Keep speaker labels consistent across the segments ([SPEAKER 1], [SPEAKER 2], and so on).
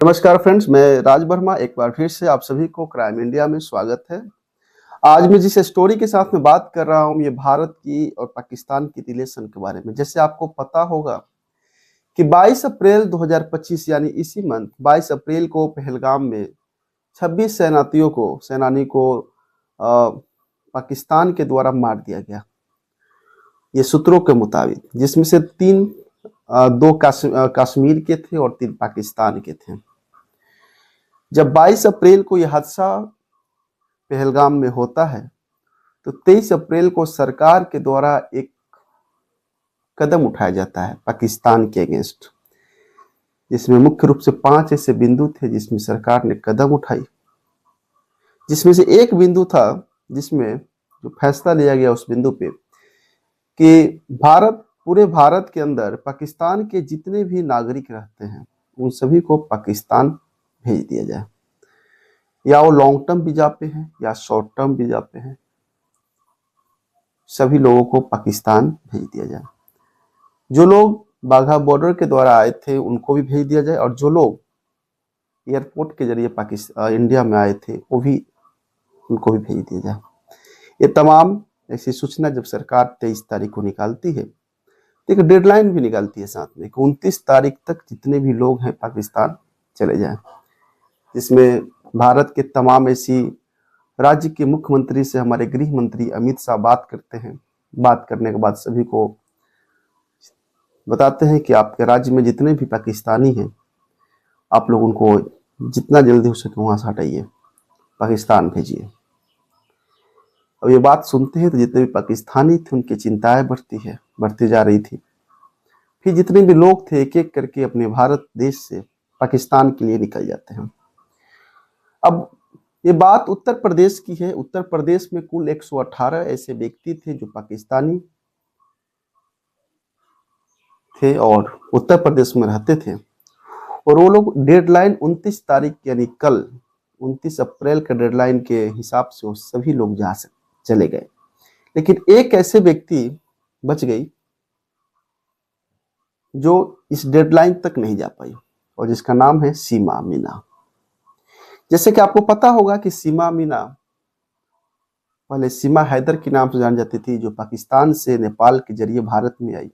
[SPEAKER 1] नमस्कार फ्रेंड्स, मैं राज वर्मा एक बार फिर से आप सभी को क्राइम इंडिया में स्वागत है। आज मैं जिस स्टोरी के साथ में बात कर रहा हूँ ये भारत की और पाकिस्तान की रिलेशन के बारे में। जैसे आपको पता होगा कि 22 अप्रैल 2025 यानी इसी मंथ 22 अप्रैल को पहलगाम में 26 सेनानी को पाकिस्तान के द्वारा मार दिया गया, ये सूत्रों के मुताबिक, जिसमें से दो कश्मीर के थे और 3 पाकिस्तान के थे। जब 22 अप्रैल को यह हादसा पहलगाम में होता है तो 23 अप्रैल को सरकार के द्वारा एक कदम उठाया जाता है पाकिस्तान के अगेंस्ट, जिसमें मुख्य रूप से 5 ऐसे बिंदु थे जिसमें सरकार ने कदम उठाई। जिसमें से एक बिंदु था जिसमें जो फैसला लिया गया उस बिंदु पे कि पूरे भारत के अंदर पाकिस्तान के जितने भी नागरिक रहते हैं उन सभी को पाकिस्तान भेज दिया जाए, या वो लॉन्ग टर्म वीजा पे हैं या शॉर्ट टर्म वीजा पे हैं, सभी लोगों को पाकिस्तान भेज दिया जाए। जो लोग बाघा बॉर्डर के द्वारा आए थे उनको भी भेज दिया जाए, और जो लोग एयरपोर्ट के जरिए इंडिया में आए थे वो भी उनको भी भेज दिया जाए। ये तमाम ऐसी सूचना जब सरकार 23 तारीख को निकालती है तो एक डेडलाइन भी निकालती है साथ में कि 29 तारीख तक जितने भी लोग हैं पाकिस्तान चले जाएं, जिसमें भारत के तमाम ऐसी राज्य के मुख्यमंत्री से हमारे गृह मंत्री अमित शाह बात करते हैं। बात करने के बाद सभी को बताते हैं कि आपके राज्य में जितने भी पाकिस्तानी हैं आप लोग उनको जितना जल्दी हो सके वहां से हटाइए, पाकिस्तान भेजिए। अब ये बात सुनते हैं तो जितने भी पाकिस्तानी थे उनकी चिंताएं बढ़ती जा रही थी। फिर जितने भी लोग थे एक एक करके अपने भारत देश से पाकिस्तान के लिए निकल जाते हैं। अब ये बात उत्तर प्रदेश की है। उत्तर प्रदेश में कुल 118 ऐसे व्यक्ति थे जो पाकिस्तानी थे और उत्तर प्रदेश में रहते थे, और वो लोग डेडलाइन 29 तारीख यानी कल 29 अप्रैल का डेडलाइन के हिसाब से वो सभी लोग चले गए। लेकिन एक ऐसे व्यक्ति बच गई जो इस डेडलाइन तक नहीं जा पाई, और जिसका नाम है सीमा मीना। जैसे कि आपको पता होगा कि सीमा मीना पहले सीमा हैदर के नाम से जानी जाती थी, जो पाकिस्तान से नेपाल के जरिए भारत में आई,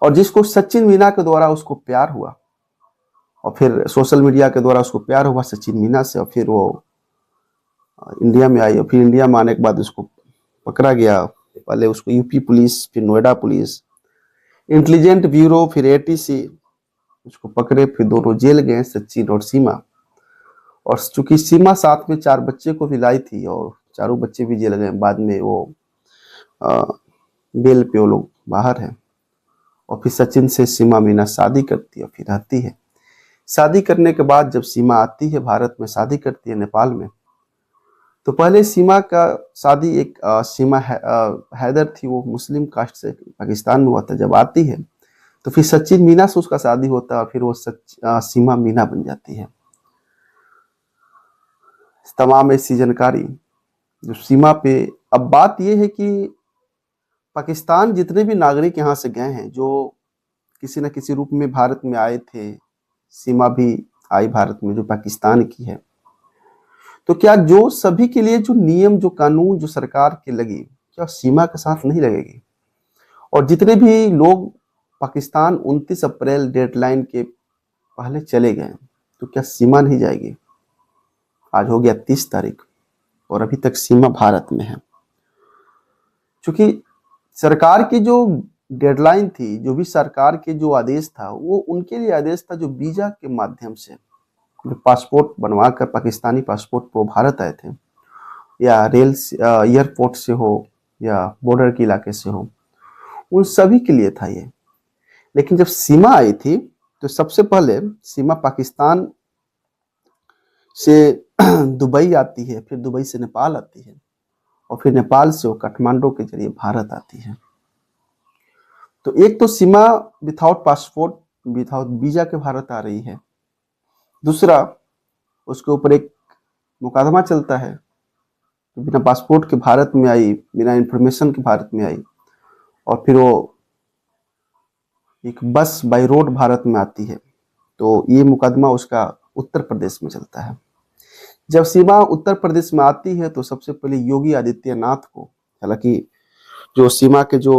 [SPEAKER 1] और जिसको सचिन मीना के द्वारा उसको प्यार हुआ, और फिर सोशल मीडिया के द्वारा उसको प्यार हुआ सचिन मीना से, और फिर वो इंडिया में आई, और फिर इंडिया में आने के बाद उसको पकड़ा गया। पहले उसको यूपी पुलिस, फिर नोएडा पुलिस, इंटेलिजेंट ब्यूरो, फिर एटीसी उसको पकड़े, फिर दोनों जेल गए, सचिन और सीमा। और चूंकि सीमा साथ में 4 बच्चे को भी लाई थी और चारों बच्चे भी जेल गए, बाद में वो बेल पे वो लोग बाहर हैं। और फिर सचिन से सीमा मीना शादी करती है और फिर रहती है। शादी करने के बाद जब सीमा आती है भारत में, शादी करती है नेपाल में, तो पहले सीमा का शादी एक सीमा हैदर थी, वो मुस्लिम कास्ट से पाकिस्तान में हुआ था। जब आती है तो फिर सचिन मीना से उसका शादी होता है और फिर वो सीमा मीना बन जाती है। तमाम ऐसी जानकारी जो सीमा पे। अब बात यह है कि पाकिस्तान जितने भी नागरिक यहाँ से गए हैं जो किसी न किसी रूप में भारत में आए थे, सीमा भी आई भारत में जो पाकिस्तान की है, तो क्या जो सभी के लिए जो नियम जो कानून जो सरकार के लगी, क्या सीमा के साथ नहीं लगेगी? और जितने भी लोग पाकिस्तान 29 अप्रैल डेडलाइन के पहले चले गए तो क्या सीमा नहीं जाएगी? आज हो गया 30 तारीख और अभी तक सीमा भारत में है। क्योंकि सरकार की जो डेडलाइन थी, जो भी सरकार के जो आदेश था, वो उनके लिए आदेश था जो वीजा के माध्यम से पासपोर्ट बनवा कर पाकिस्तानी पासपोर्ट पर भारत आए थे, या रेल एयरपोर्ट से हो या बॉर्डर के इलाके से हो, उन सभी के लिए था ये। लेकिन जब सीमा आई थी तो सबसे पहले सीमा पाकिस्तान से दुबई आती है, फिर दुबई से नेपाल आती है, और फिर नेपाल से वो काठमांडू के जरिए भारत आती है। तो एक तो सीमा विदाउट पासपोर्ट, विदाउट वीजा के भारत आ रही है। दूसरा, उसके ऊपर एक मुकदमा चलता है, बिना पासपोर्ट के भारत में आई, बिना इंफॉर्मेशन के भारत में आई, और फिर वो एक बस बाय रोड भारत में आती है। तो ये मुकदमा उसका उत्तर प्रदेश में चलता है। जब सीमा उत्तर प्रदेश में आती है तो सबसे पहले योगी आदित्यनाथ को, हालांकि जो सीमा के जो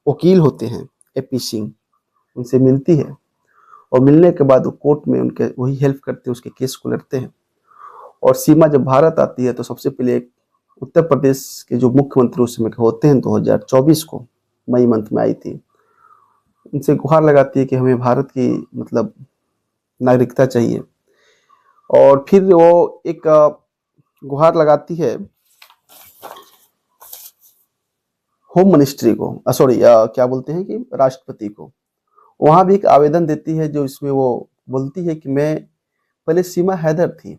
[SPEAKER 1] वकील होते हैं एपी सिंह, उनसे मिलती है और मिलने के बाद वो कोर्ट में उनके वही हेल्प करते हैं, उसके केस को लड़ते हैं। और सीमा जब भारत आती है तो सबसे पहले एक उत्तर प्रदेश के जो मुख्यमंत्री उस समय के होते हैं 2024 को मई मंथ में आई थी, उनसे गुहार लगाती है कि हमें भारत की मतलब नागरिकता चाहिए। और फिर वो एक गुहार लगाती है होम मिनिस्ट्री को, सॉरी क्या बोलते हैं कि राष्ट्रपति को। वहां भी एक आवेदन देती है जो इसमें वो बोलती है कि मैं पहले सीमा हैदर थी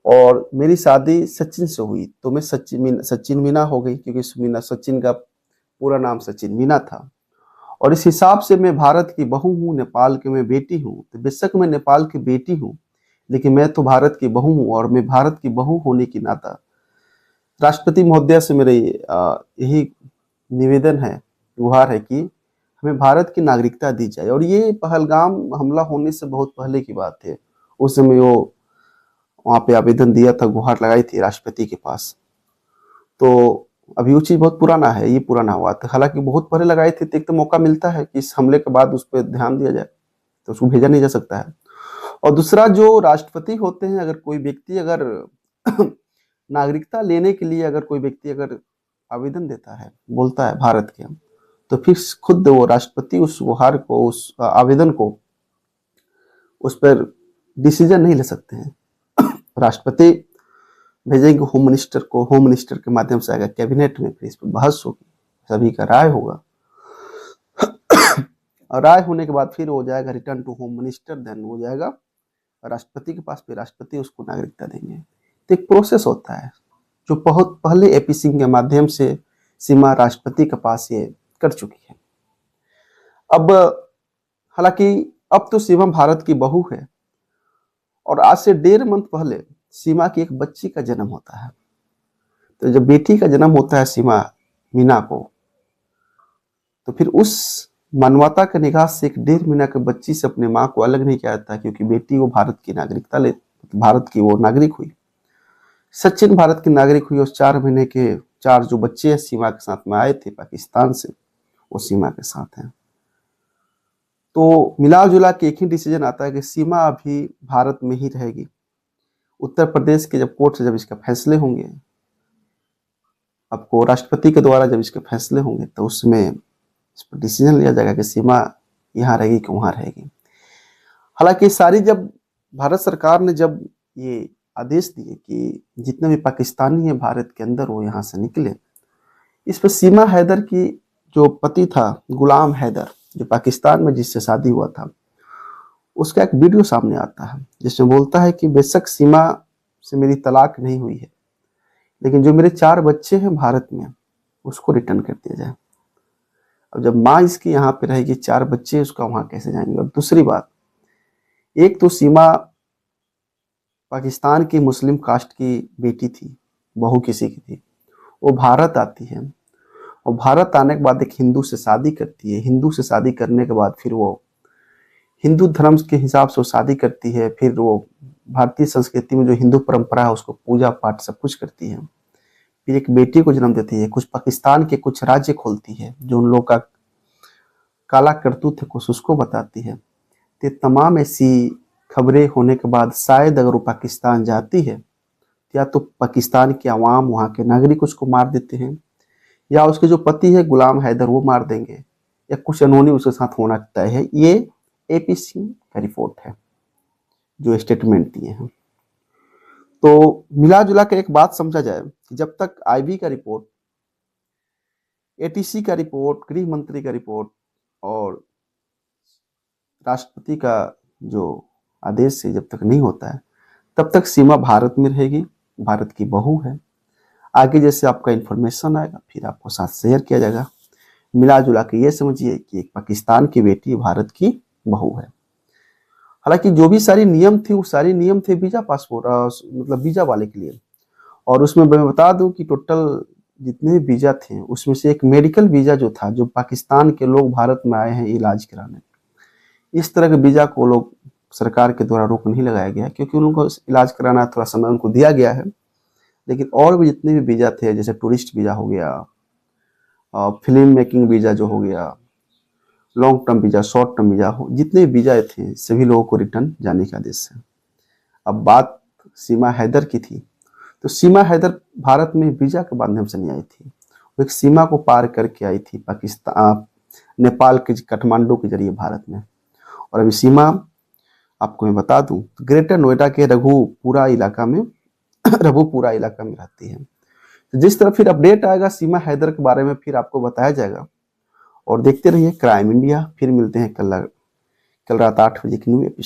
[SPEAKER 1] और मेरी शादी सचिन से हुई तो मैं सचिन मीना हो गई, क्योंकि सचिन का पूरा नाम सचिन मीना था। और इस हिसाब से मैं भारत की बहू हूँ, नेपाल की मैं बेटी हूँ। तो बेशक मैं नेपाल की बेटी हूँ, लेकिन मैं तो भारत की बहू हूँ और मैं भारत की बहू होने की नाता राष्ट्रपति महोदया से मेरे यही निवेदन है, गुहार है कि हमें भारत की नागरिकता दी जाए। और ये पहलगाम हमला होने से बहुत पहले की बात है। उस समय वो वहां पे आवेदन दिया था, गुहार लगाई थी राष्ट्रपति के पास। तो अभी वो चीज बहुत पुराना है, ये पुराना हुआ था। हालांकि बहुत पहले लगाई थी तो एक तो मौका मिलता है कि इस हमले के बाद उस पर ध्यान दिया जाए, तो उसको भेजा नहीं जा सकता है। और दूसरा, जो राष्ट्रपति होते हैं, अगर कोई व्यक्ति अगर नागरिकता लेने के लिए अगर कोई व्यक्ति अगर आवेदन देता है, बोलता है भारत के, तो फिर खुद वो राष्ट्रपति उस गुहार को, उस आवेदन को, उस पर डिसीजन नहीं ले सकते हैं। राष्ट्रपति भेजेंगे होम मिनिस्टर को, होम मिनिस्टर के माध्यम से आएगा कैबिनेट में, फिर इस पर बहस होगी, सभी का राय होगा और राय होने के बाद फिर हो जाएगा return to home minister, then हो जाएगा राष्ट्रपति के पास, फिर राष्ट्रपति उसको नागरिकता देंगे। तो एक प्रोसेस होता है जो बहुत पहले एपी सिंह के माध्यम से सीमा राष्ट्रपति के पास ये कर चुकी है। अब हालांकि अब तो सीमा भारत की बहू है और आज से 1.5 मंथ पहले सीमा की एक बच्ची का जन्म होता है। तो जब बेटी का जन्म होता है सीमा मीना को, तो फिर उस मानवता के निगाह से एक 1.5 महीना के बच्ची से अपने माँ को अलग नहीं किया जाता, क्योंकि बेटी वो भारत की नागरिकता ले, भारत की वो नागरिक हुई। सचिन भारत की नागरिक हुई और 4 महीने के 4 जो बच्चे सीमा के साथ में आए थे पाकिस्तान से, वो सीमा के साथ हैं। तो मिला जुला के एक ही डिसीजन आता है कि सीमा अभी भारत में ही रहेगी। उत्तर प्रदेश के जब कोर्ट से जब इसके फैसले होंगे, आपको राष्ट्रपति के द्वारा जब इसके फैसले होंगे, तो उसमें इस पर डिसीजन लिया जाएगा कि सीमा यहाँ रहेगी कि वहाँ रहेगी। हालांकि सारी जब भारत सरकार ने जब ये आदेश दिए कि जितने भी पाकिस्तानी हैं भारत के अंदर वो यहाँ से निकले, इस पर सीमा हैदर की जो पति था गुलाम हैदर, जो पाकिस्तान में जिससे शादी हुआ था, उसका एक वीडियो सामने आता है जिसमें बोलता है कि बेशक सीमा से मेरी तलाक नहीं हुई है, लेकिन जो मेरे 4 बच्चे हैं भारत में, उसको रिटर्न कर दिया जाए। अब जब माँ इसकी यहाँ पे रहेगी, 4 बच्चे उसका वहां कैसे जाएंगे। और दूसरी बात, एक तो सीमा पाकिस्तान की मुस्लिम कास्ट की बेटी थी, बहू किसी की थी, वो भारत आती है और भारत आने के बाद एक हिंदू से शादी करती है। हिंदू से शादी करने के बाद फिर वो हिंदू धर्म के हिसाब से शादी करती है, फिर वो भारतीय संस्कृति में जो हिंदू परंपरा है उसको पूजा पाठ सब कुछ करती है, फिर एक बेटी को जन्म देती है, कुछ पाकिस्तान के कुछ राज्य खोलती है, जो उन लोग का काला करतूत है कुछ उसको बताती है। तो तमाम ऐसी खबरें होने के बाद शायद अगर वो पाकिस्तान जाती है, या तो पाकिस्तान के अवाम, वहाँ के नागरिक उसको मार देते हैं, या उसके जो पति है गुलाम हैदर वो मार देंगे, या कुछ अनहोनी उसके साथ होना तय है। ये एपी सिंह का रिपोर्ट है जो स्टेटमेंट दिए हैं। तो मिला जुला कर एक बात समझा जाए कि जब तक आईबी का रिपोर्ट, एटीसी का रिपोर्ट, गृह मंत्री का रिपोर्ट और राष्ट्रपति का जो आदेश है जब तक नहीं होता है, तब तक सीमा भारत में रहेगी, भारत की बहू है। आगे जैसे आपका इंफॉर्मेशन आएगा फिर आपको साथ शेयर किया जाएगा। मिला जुला के ये समझिए कि एक पाकिस्तान की बेटी भारत की बहू है। हालांकि जो भी सारी नियम थी वो सारी नियम थे वीजा पासपोर्ट, मतलब वीजा वाले के लिए। और उसमें मैं बता दूं कि टोटल जितने वीजा थे उसमें से एक मेडिकल वीजा जो था, जो पाकिस्तान के लोग भारत में आए हैं इलाज कराने, इस तरह के वीजा को लोग सरकार के द्वारा रोक नहीं लगाया गया, क्योंकि उनको इलाज कराना थोड़ा समय उनको दिया गया है। लेकिन और भी जितने भी वीज़ा थे, जैसे टूरिस्ट वीज़ा हो गया, फिल्म मेकिंग वीज़ा जो हो गया, long term visa, short term visa हो, जितने वीज़ा थे सभी लोगों को रिटर्न जाने का आदेश है। अब बात सीमा हैदर की थी, तो सीमा हैदर भारत में वीज़ा के माध्यम से नहीं आई थी। वो एक सीमा को पार करके आई थी पाकिस्तान, नेपाल के काठमांडू के जरिए भारत में। और अभी सीमा आपको मैं बता दूं, तो ग्रेटर नोएडा के रघुपुरा इलाका में रघुपुरा इलाका में रहती है। तो जिस तरह फिर अपडेट आएगा सीमा हैदर के बारे में फिर आपको बताया जाएगा। और देखते रहिए क्राइम इंडिया। फिर मिलते हैं कल रात 8 बजे की न्यू एपिसोड।